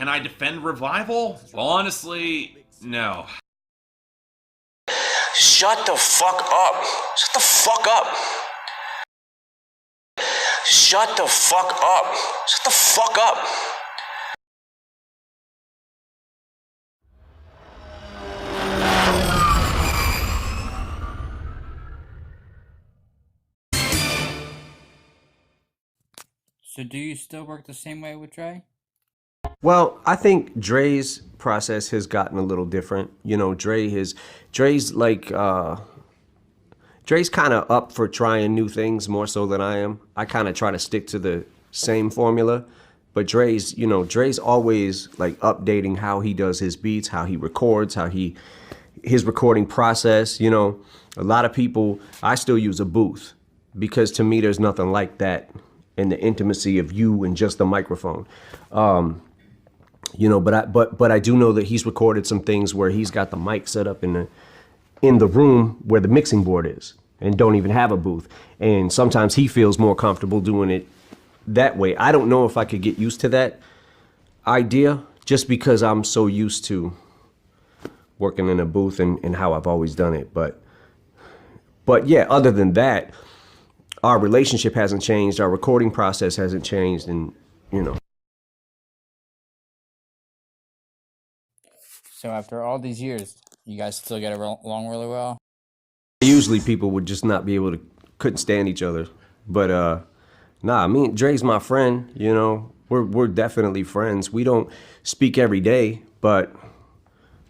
can I defend Revival? Honestly, no. Shut the fuck up. Shut the fuck up. Shut the fuck up. Shut the fuck up. So do you still work the same way with Dre? Well, I think Dre's process has gotten a little different. You know, Dre's like Dre's kind of up for trying new things more so than I am. I kind of try to stick to the same formula, but Dre's always like updating how he does his beats, how he records, his recording process. You know, a lot of people, I still use a booth because to me there's nothing like that in the intimacy of you and just the microphone. You know, but I do know that he's recorded some things where he's got the mic set up in the room where the mixing board is and don't even have a booth. And sometimes he feels more comfortable doing it that way. I don't know if I could get used to that idea just because I'm so used to working in a booth and how I've always done it. But yeah, other than that, our relationship hasn't changed. Our recording process hasn't changed. And, you know. So after all these years, you guys still get along really well? Usually people would just not be able to, couldn't stand each other. But nah, Dre's my friend, you know. We're definitely friends. We don't speak every day, but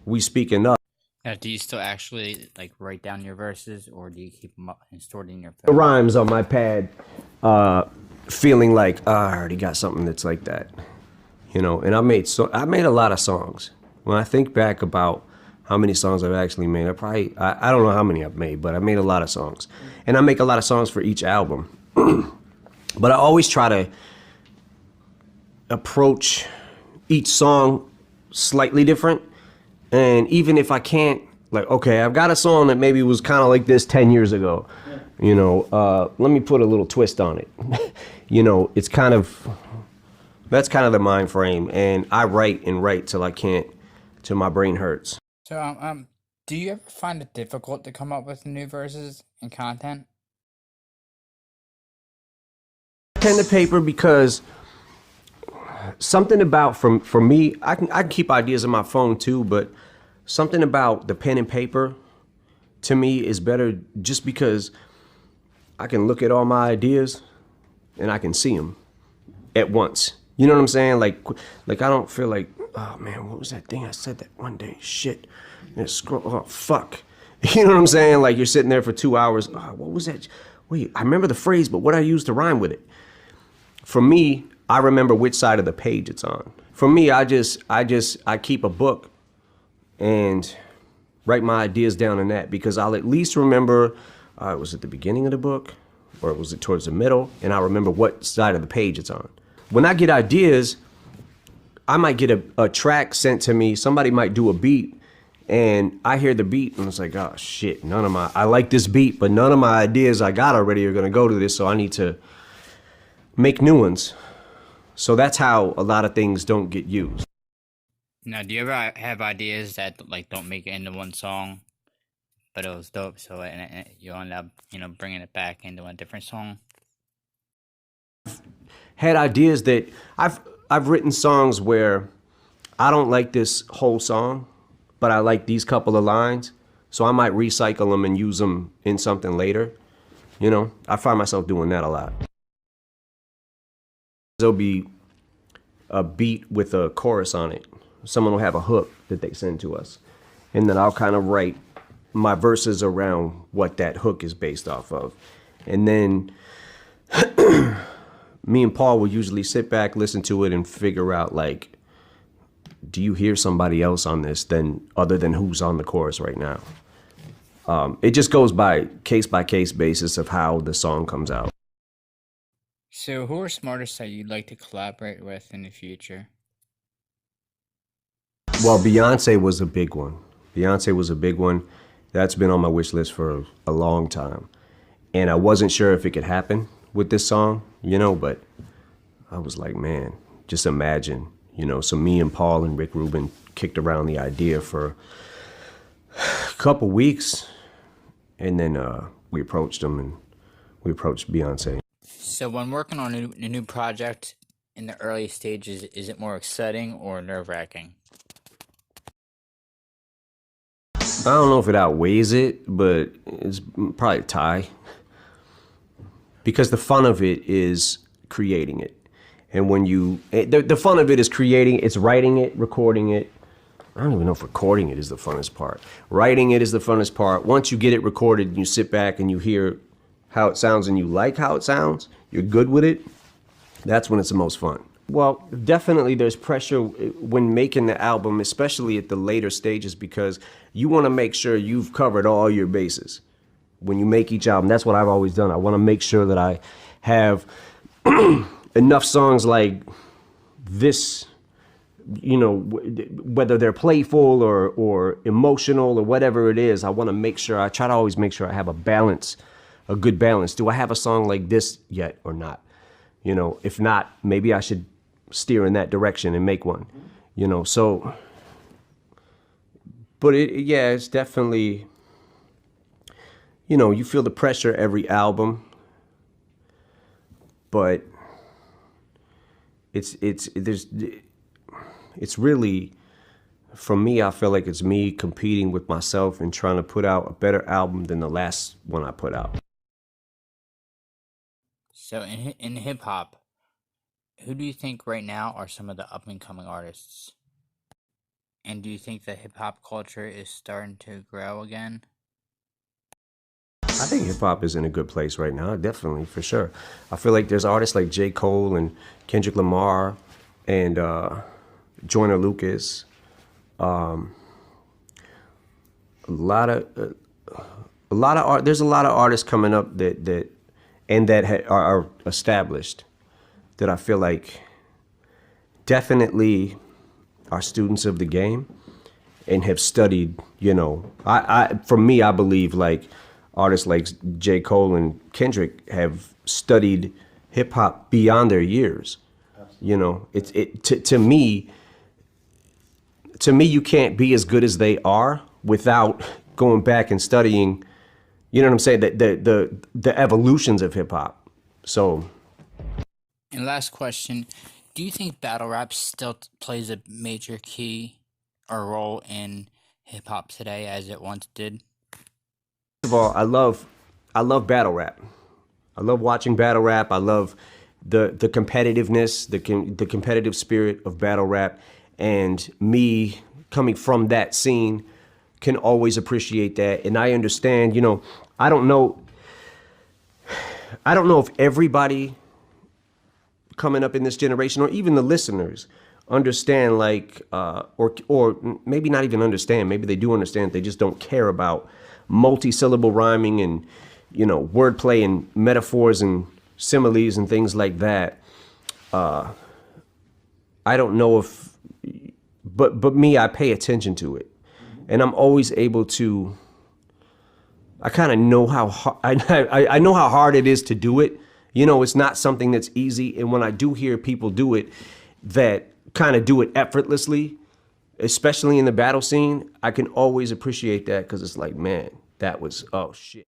we speak enough. Now, do you still actually like write down your verses, or do you keep them up and stored in your The phone? rhymes on my pad, feeling like, oh, I already got something that's like that, you know. And I made a lot of songs. When I think back about how many songs I've actually made, I don't know how many I've made, but I made a lot of songs. And I make a lot of songs for each album. But I always try to approach each song slightly different. And even if I can't, like, okay, I've got a song that maybe was kind of like this 10 years ago, you know, let me put a little twist on it. You know, that's kind of the mind frame. And I write and write till I can't, till my brain hurts. So, do you ever find it difficult to come up with new verses and content? Pen to paper, because something about, for me, I can keep ideas in my phone too, but something about the pen and paper to me is better just because I can look at all my ideas and I can see them at once. You know what I'm saying? Like I don't feel like, oh man, what was that thing I said that one day? Shit. And scroll, oh fuck. You know what I'm saying? Like you're sitting there for 2 hours. Oh, what was that? Wait, I remember the phrase, but what I used to rhyme with it. For me, I remember which side of the page it's on. For me, I keep a book and write my ideas down in that, because I'll at least remember, was it the beginning of the book or was it towards the middle? And I remember what side of the page it's on. When I get ideas, I might get a track sent to me. Somebody might do a beat and I hear the beat and it's like, oh shit, I like this beat, but none of my ideas I got already are gonna go to this, so I need to make new ones. So that's how a lot of things don't get used. Now, do you ever have ideas that like don't make it into one song, but it was dope, so and you end up, bringing it back into a different song? Had ideas that I've written songs where I don't like this whole song, but I like these couple of lines, so I might recycle them and use them in something later. You know, I find myself doing that a lot. There'll be a beat with a chorus on it. Someone will have a hook that they send to us, and then I'll kind of write my verses around what that hook is based off of. And then me and Paul will usually sit back, listen to it, and figure out, like, do you hear somebody else on this other than who's on the chorus right now? It just goes by case basis of how the song comes out. So who are some artists that you'd like to collaborate with in the future? Well, Beyonce was a big one. Beyonce was a big one. That's been on my wish list for a long time. And I wasn't sure if it could happen with this song, but I was like, man, just imagine, You know, so me and Paul and Rick Rubin kicked around the idea for a couple weeks, and then we approached them, and we approached Beyonce. So when working on a new project in the early stages, is it more exciting or nerve-wracking? I don't know if it outweighs it, but it's probably a tie. Because the fun of it is creating it. And when you, the fun of it is creating, it's writing it, recording it. I don't even know if recording it is the funnest part. Writing it is the funnest part. Once you get it recorded and you sit back and you hear how it sounds and you like how it sounds, you're good with it, that's when it's the most fun. Well, definitely there's pressure when making the album, especially at the later stages, because you want to make sure you've covered all your bases. When you make each album, that's what I've always done. I want to make sure that I have enough songs like this, you know, whether they're playful or emotional or whatever it is. I want to make sure, I try to always make sure I have a balance, a good balance. Do I have a song like this yet or not? You know, if not, maybe I should steer in that direction and make one, you know, so, but yeah, it's definitely, you know, you feel the pressure every album, but it's really, for me, I feel like it's me competing with myself and trying to put out a better album than the last one I put out. So in hip hop, who do you think right now are some of the up and coming artists? And do you think the hip hop culture is starting to grow again? I think hip hop is in a good place right now, definitely, for sure. I feel like there's artists like J. Cole and Kendrick Lamar and Joyner Lucas. There's a lot of artists coming up that are established, that I feel like definitely are students of the game and have studied, you know. For me, I believe like artists like J. Cole and Kendrick have studied hip hop beyond their years. Absolutely. You know, to me, you can't be as good as they are without going back and studying, you know what I'm saying, the evolutions of hip hop. So. And last question, do you think battle rap still plays a major key or role in hip hop today as it once did? First of all, I love battle rap. I love watching battle rap. I love the competitiveness, the competitive spirit of battle rap, and me coming from that scene can always appreciate that. And I understand, you know, I don't know if everybody coming up in this generation, or even the listeners, understand, like, or maybe not even understand. Maybe they do understand. They just don't care about multi-syllable rhyming and, you know, wordplay and metaphors and similes and things like that. I don't know if, but me, I pay attention to it, and I'm always able to. I kind of know how I know how hard it is to do it. You know, it's not something that's easy. And when I do hear people do it that kind of do it effortlessly, especially in the battle scene, I can always appreciate that, because it's like, man, that was, oh shit.